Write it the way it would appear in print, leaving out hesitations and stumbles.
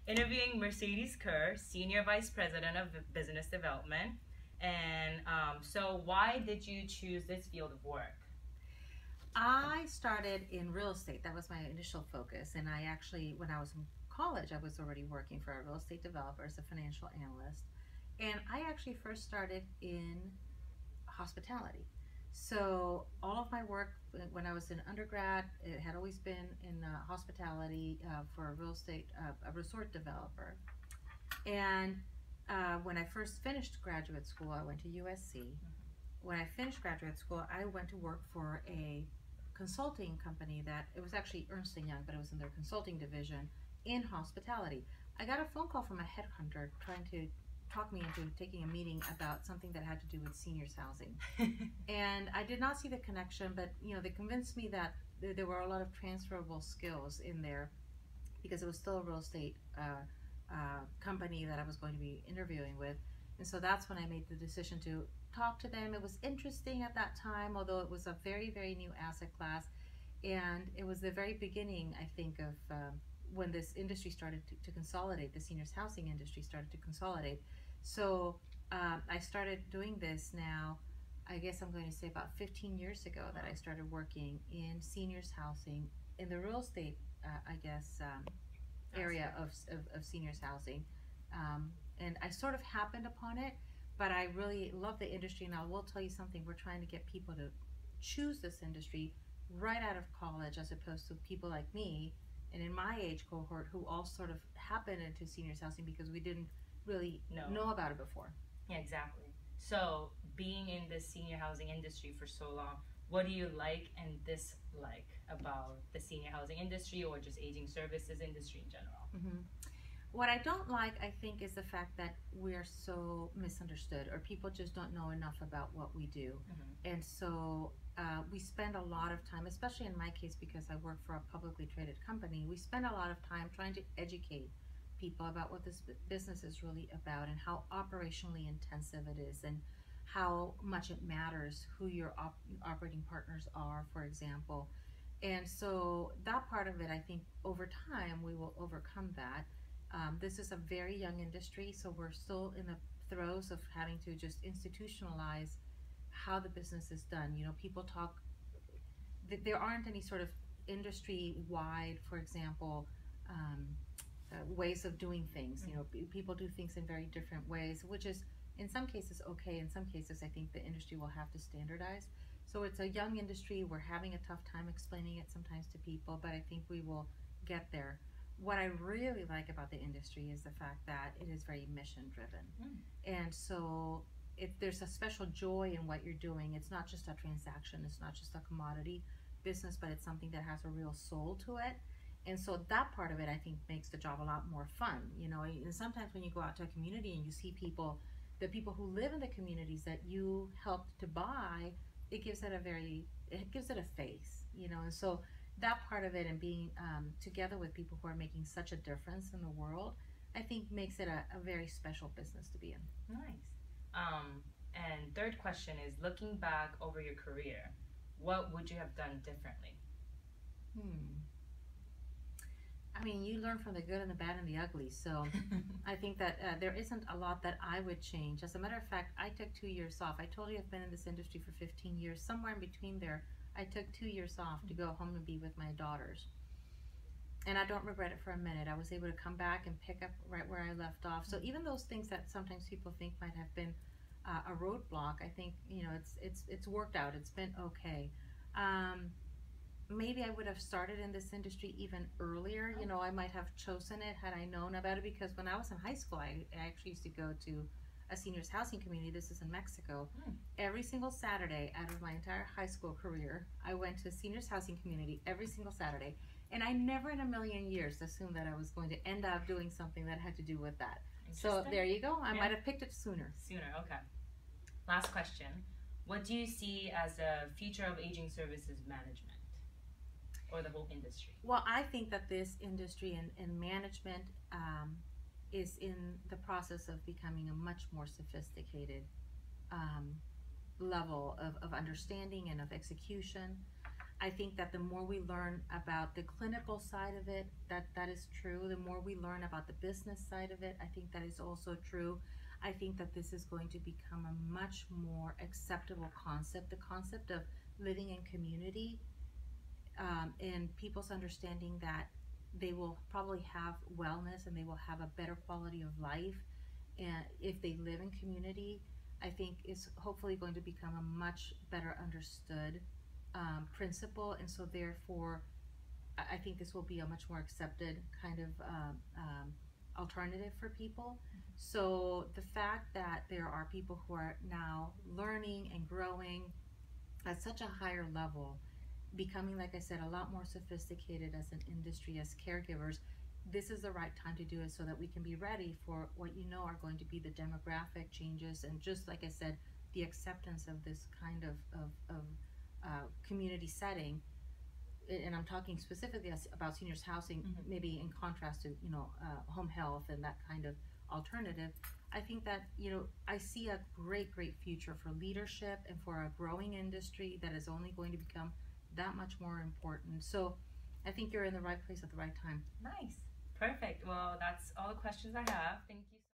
interviewing Mercedes Kerr, Senior Vice President of Business Development. And so, why did you choose this field of work? I started in real estate. That was my initial focus. And I actually, when I was in college, I was already working for a real estate developer as a financial analyst. And I actually first started in hospitality. So all of my work when I was in undergrad, it had always been in hospitality for a real estate, a resort developer. And when I first finished graduate school, I went to USC. When I finished graduate school, I went to work for a consulting company that it was actually Ernst and Young, but it was in their consulting division in hospitality. I got a phone call from a headhunter trying to talk me into taking a meeting about something that had to do with seniors housing. And I did not see the connection, but they convinced me that there were a lot of transferable skills in there because it was still a real estate company that I was going to be interviewing with. And so that's when I made the decision to talk to them. It was interesting at that time, although it was a very, very new asset class. And it was the very beginning, I think, of when this industry started to consolidate, the seniors housing industry started to consolidate. So I started doing this now, I guess I'm going to say about 15 years ago that I started working in seniors housing in the real estate, I guess, area of seniors housing. And I sort of happened upon it, but I really love the industry. And I will tell you something, we're trying to get people to choose this industry right out of college as opposed to people like me and in my age cohort who all sort of happened into seniors housing because we didn't really know about it before. Yeah, exactly. So, being in the senior housing industry for so long, what do you like and dislike about the senior housing industry or just aging services industry in general? Mm-hmm. What I don't like, I think, is the fact that we're so misunderstood or people just don't know enough about what we do. Mm-hmm. And so we spend a lot of time, especially in my case because I work for a publicly traded company, we spend a lot of time trying to educate people about what this business is really about and how operationally intensive it is and how much it matters who your operating partners are, for example. And so that part of it, I think over time we will overcome that. This is a very young industry, so we're still in the throes of having to just institutionalize how the business is done. People talk, there aren't any sort of industry-wide, for example, ways of doing things. People do things in very different ways, which is in some cases okay. In some cases, I think the industry will have to standardize. So it's a young industry. We're having a tough time explaining it sometimes to people, but I think we will get there. What I really like about the industry is the fact that it is very mission driven. And so if there's a special joy in what you're doing, it's not just a transaction, it's not just a commodity business, but it's something that has a real soul to it. And so that part of it, I think, makes the job a lot more fun. And sometimes when you go out to a community and you see people, the people who live in the communities that you helped to buy, it gives it a face, and so that part of it and being together with people who are making such a difference in the world, I think makes it a very special business to be in. Nice. And third question is, looking back over your career, what would you have done differently? I mean, you learn from the good and the bad and the ugly, so I think that there isn't a lot that I would change. As a matter of fact, I took 2 years off. I told you I've been in this industry for 15 years. Somewhere in between there, I took 2 years off to go home and be with my daughters. And I don't regret it for a minute. I was able to come back and pick up right where I left off. So even those things that sometimes people think might have been a roadblock, I think it's worked out. It's been okay. Maybe I would have started in this industry even earlier. I might have chosen it had I known about it, because when I was in high school, I actually used to go to a seniors housing community. This is in Mexico. Every single Saturday out of my entire high school career, I went to a seniors housing community every single Saturday. And I never in a million years assumed that I was going to end up doing something that had to do with that. So there you go. I might have picked it sooner. Okay. Last question. What do you see as the future of aging services management? Or the whole industry? Well, I think that this industry and management is in the process of becoming a much more sophisticated level of understanding and of execution. I think that the more we learn about the clinical side of it, that is true. The more we learn about the business side of it, I think that is also true. I think that this is going to become a much more acceptable concept. The concept of living in community, and people's understanding that they will probably have wellness and they will have a better quality of life, and if they live in community, I think is hopefully going to become a much better understood principle, and so therefore I think this will be a much more accepted kind of alternative for people. So the fact that there are people who are now learning and growing at such a higher level, becoming, like I said, a lot more sophisticated as an industry, as caregivers, this is the right time to do it so that we can be ready for what are going to be the demographic changes, and just like I said, the acceptance of this kind of community setting. And I'm talking specifically about seniors housing, maybe in contrast to home health and that kind of alternative. I think that I see a great future for leadership and for a growing industry that is only going to become that much more important. So I think you're in the right place at the right time. Nice. Perfect. Well, that's all the questions I have. Thank you.